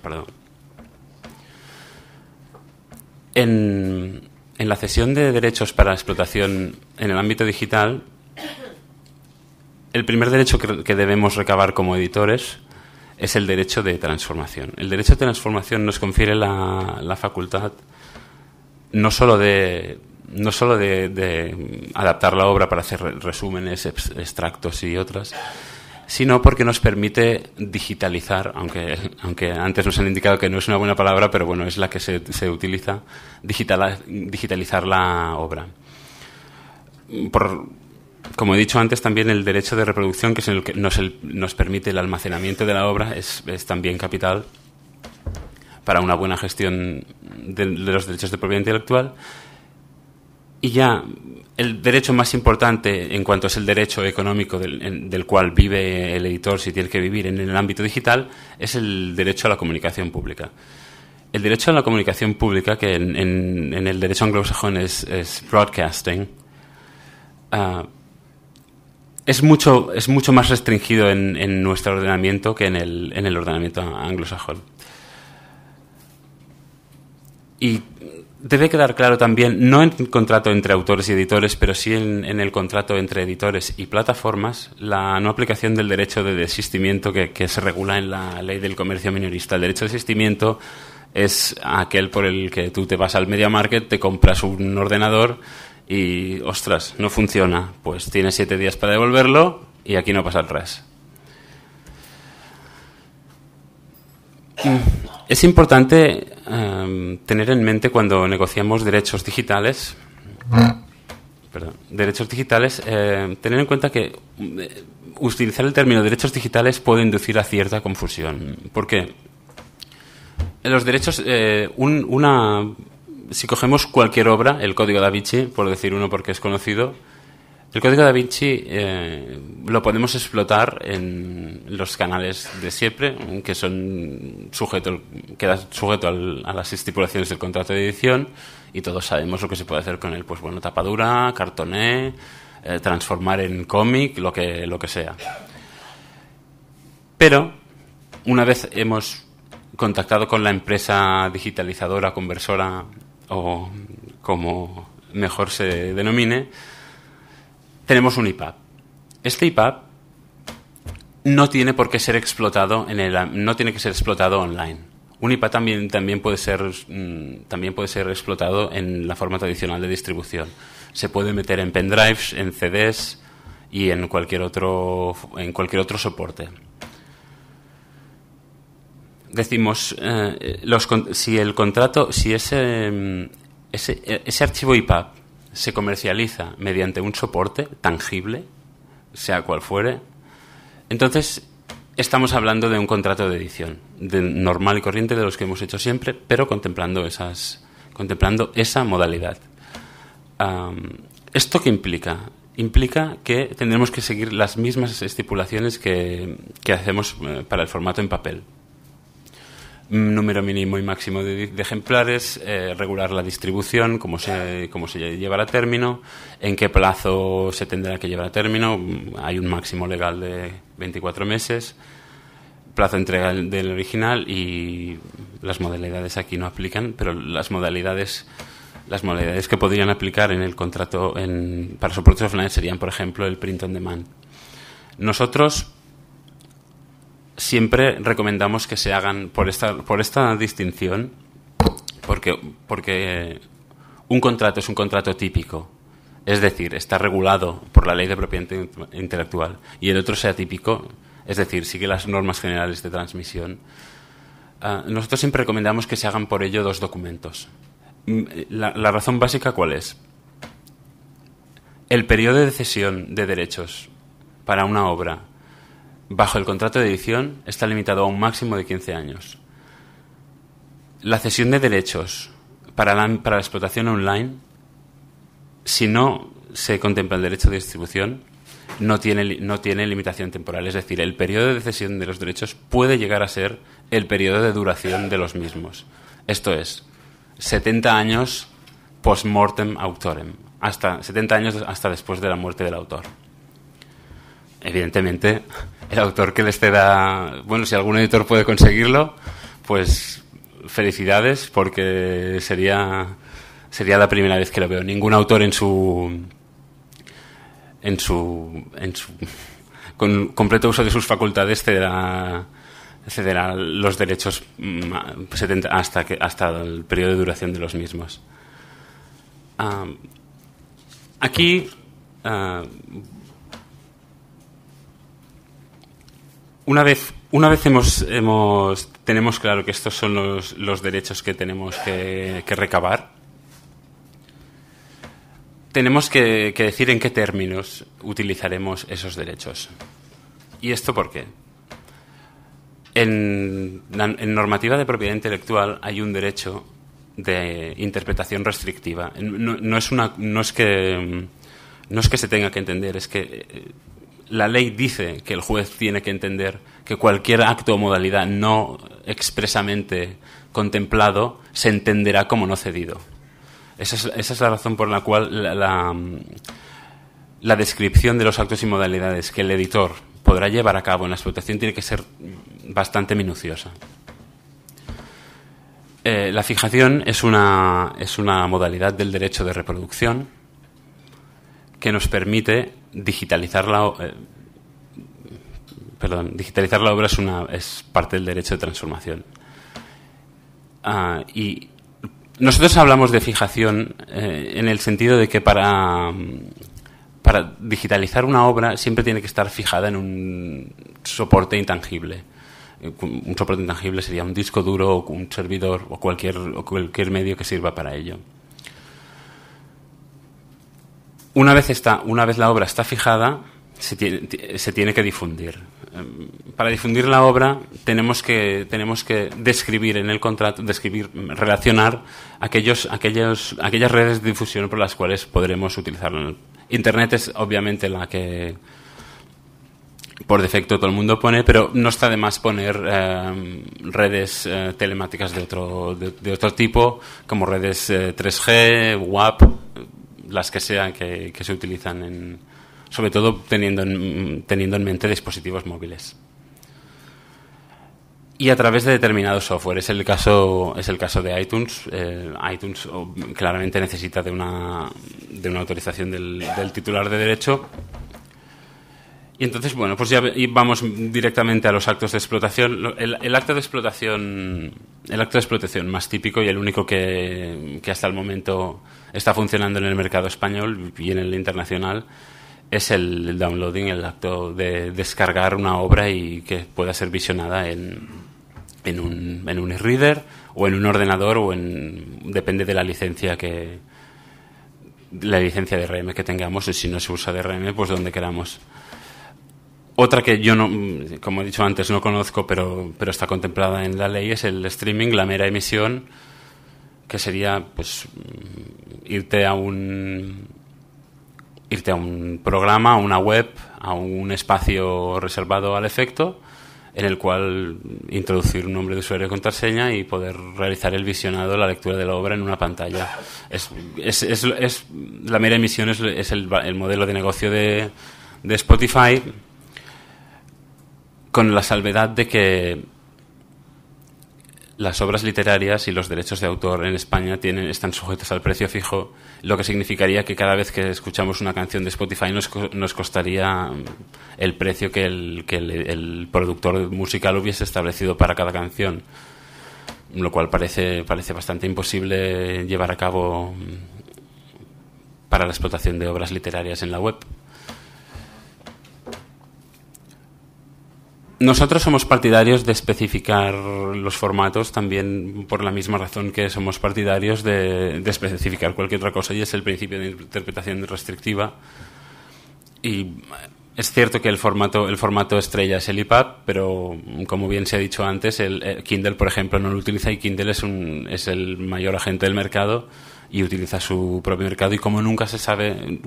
perdón. En la cesión de derechos para explotación en el ámbito digital, el primer derecho que debemos recabar como editores es el derecho de transformación. El derecho de transformación nos confiere la facultad no solo de adaptar la obra para hacer resúmenes, extractos y otras, sino porque nos permite digitalizar, aunque antes nos han indicado que no es una buena palabra, pero bueno, es la que se utiliza, digitalizar la obra. Como he dicho antes, también el derecho de reproducción, que es el que nos permite el almacenamiento de la obra, es también capital para una buena gestión de los derechos de propiedad intelectual. Y ya el derecho más importante en cuanto es el derecho económico del cual vive el editor, si tiene que vivir en el ámbito digital, es el derecho a la comunicación pública. El derecho a la comunicación pública, que en el derecho anglosajón es broadcasting, es mucho más restringido en nuestro ordenamiento que en el ordenamiento anglosajón. Y debe quedar claro también, no en el contrato entre autores y editores, pero sí en el contrato entre editores y plataformas, la no aplicación del derecho de desistimiento que se regula en la ley del comercio minorista. El derecho de desistimiento es aquel por el que tú te vas al Media Market, te compras un ordenador y, ostras, no funciona. Pues tienes 7 días para devolverlo y aquí no pasa el res. Es importante tener en mente cuando negociamos derechos digitales, tener en cuenta que utilizar el término derechos digitales puede inducir a cierta confusión. ¿Por qué? Los derechos, si cogemos cualquier obra, el Código Da Vinci, por decir uno porque es conocido, el Código Da Vinci lo podemos explotar en los canales de siempre, que son queda sujeto a las estipulaciones del contrato de edición, y todos sabemos lo que se puede hacer con él. Pues bueno, tapadura, cartoné, transformar en cómic, lo que sea. Pero una vez hemos contactado con la empresa digitalizadora, conversora o como mejor se denomine, tenemos un IPAB. Este IPAB no tiene por qué ser explotado no tiene que ser explotado online. Un IPAB también puede ser explotado en la forma tradicional de distribución. Se puede meter en pendrives, en CDs y en cualquier otro soporte. Decimos, si ese archivo IPAB se comercializa mediante un soporte tangible, sea cual fuere, entonces estamos hablando de un contrato de edición normal y corriente, de los que hemos hecho siempre, pero contemplando esa modalidad. ¿Esto qué implica? Implica que tendremos que seguir las mismas estipulaciones que hacemos para el formato en papel. Número mínimo y máximo de ejemplares, regular la distribución, cómo se llevará a término, en qué plazo se tendrá que llevar a término. Hay un máximo legal de 24 meses, plazo de entrega del original, y las modalidades aquí no aplican, pero las modalidades que podrían aplicar en el contrato para soportes offline serían, por ejemplo, el print on demand. Nosotros siempre recomendamos que se hagan por esta distinción, porque un contrato es un contrato típico, es decir, está regulado por la ley de propiedad intelectual, y el otro sea típico, es decir, sigue las normas generales de transmisión. Nosotros siempre recomendamos que se hagan por ello 2 documentos. La razón básica, ¿cuál es? El periodo de cesión de derechos para una obra bajo el contrato de edición está limitado a un máximo de 15 años. La cesión de derechos para la explotación online, si no se contempla el derecho de distribución, no tiene limitación temporal. Es decir, el periodo de cesión de los derechos puede llegar a ser el periodo de duración de los mismos. Esto es, 70 años post-mortem autorem, hasta 70 años hasta después de la muerte del autor. Evidentemente, el autor que les ceda, bueno, si algún editor puede conseguirlo, pues felicidades, porque sería la primera vez que lo veo. Ningún autor con completo uso de sus facultades cederá los derechos hasta el periodo de duración de los mismos. Aquí una vez tenemos claro que estos son los derechos que tenemos que recabar, tenemos que decir en qué términos utilizaremos esos derechos. ¿Y esto por qué? En normativa de propiedad intelectual hay un derecho de interpretación restrictiva. No es que se tenga que entender, es que la ley dice que el juez tiene que entender que cualquier acto o modalidad no expresamente contemplado se entenderá como no cedido. Esa es la razón por la cual la descripción de los actos y modalidades que el editor podrá llevar a cabo en la explotación tiene que ser bastante minuciosa. La fijación es una modalidad del derecho de reproducción que nos permite digitalizar la obra. Es parte del derecho de transformación. Y nosotros hablamos de fijación en el sentido de que para digitalizar una obra siempre tiene que estar fijada en un soporte intangible. Un soporte intangible sería un disco duro o un servidor o cualquier medio que sirva para ello. Una vez la obra está fijada, se tiene que difundir. Para difundir la obra tenemos que describir en el contrato, relacionar aquellas redes de difusión por las cuales podremos utilizarlo. Internet es obviamente la que por defecto todo el mundo pone, pero no está de más poner redes telemáticas de otro tipo, como redes 3G, WAP, las que sean que se utilizan sobre todo teniendo en mente dispositivos móviles. Y a través de determinado software. Es el caso de iTunes. iTunes claramente necesita de una autorización del titular de derecho. Y entonces, bueno, pues ya vamos directamente a los actos de explotación. El acto de explotación más típico y el único que hasta el momento está funcionando en el mercado español y en el internacional es el downloading, el acto de descargar una obra y que pueda ser visionada en un e-reader o en un ordenador depende de la licencia de DRM que tengamos, y si no se usa DRM, pues donde queramos. Otra que yo no, como he dicho antes, no conozco, pero está contemplada en la ley, es el streaming, la mera emisión, que sería pues irte a un programa, a una web, a un espacio reservado al efecto, en el cual introducir un nombre de usuario y contraseña y poder realizar el visionado, la lectura de la obra en una pantalla. La mera emisión es el modelo de negocio de Spotify, con la salvedad de que las obras literarias y los derechos de autor en España están sujetos al precio fijo, lo que significaría que cada vez que escuchamos una canción de Spotify nos costaría el precio que el productor musical hubiese establecido para cada canción, lo cual parece bastante imposible llevar a cabo para la explotación de obras literarias en la web. Nosotros somos partidarios de especificar los formatos también por la misma razón que somos partidarios de especificar cualquier otra cosa, y es el principio de interpretación restrictiva. Y es cierto que el formato estrella es el EPUB, pero como bien se ha dicho antes, el Kindle, por ejemplo, no lo utiliza, y Kindle es el mayor agente del mercado y utiliza su propio mercado, y como nunca se sabe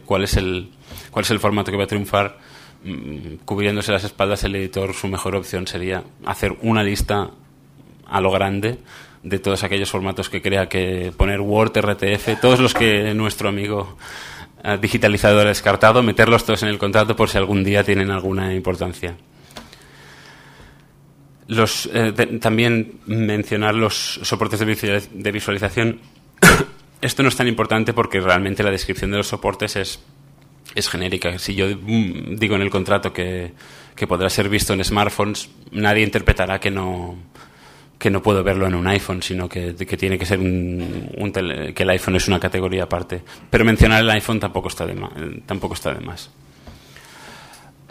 cuál es el formato que va a triunfar, cubriéndose las espaldas el editor, su mejor opción sería hacer una lista a lo grande de todos aquellos formatos que crea que poner Word, RTF, todos los que nuestro amigo digitalizador ha descartado, meterlos todos en el contrato por si algún día tienen alguna importancia. También mencionar los soportes de visualización. Esto no es tan importante porque realmente la descripción de los soportes es genérica. Si yo digo en el contrato que podrá ser visto en smartphones, nadie interpretará que no puedo verlo en un iPhone, sino que tiene que ser que el iPhone es una categoría aparte. Pero mencionar el iPhone tampoco está de más.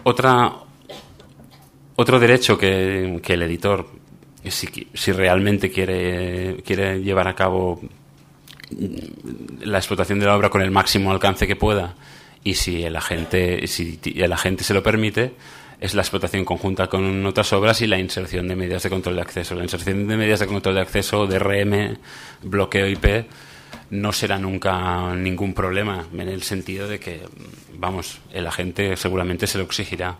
Otro derecho que el editor, si realmente quiere llevar a cabo la explotación de la obra con el máximo alcance que pueda, y si el agente se lo permite, es la explotación conjunta con otras obras y la inserción de medidas de control de acceso. La inserción de medidas de control de acceso, DRM, bloqueo IP, no será nunca ningún problema, en el sentido de que, el agente seguramente se lo exigirá.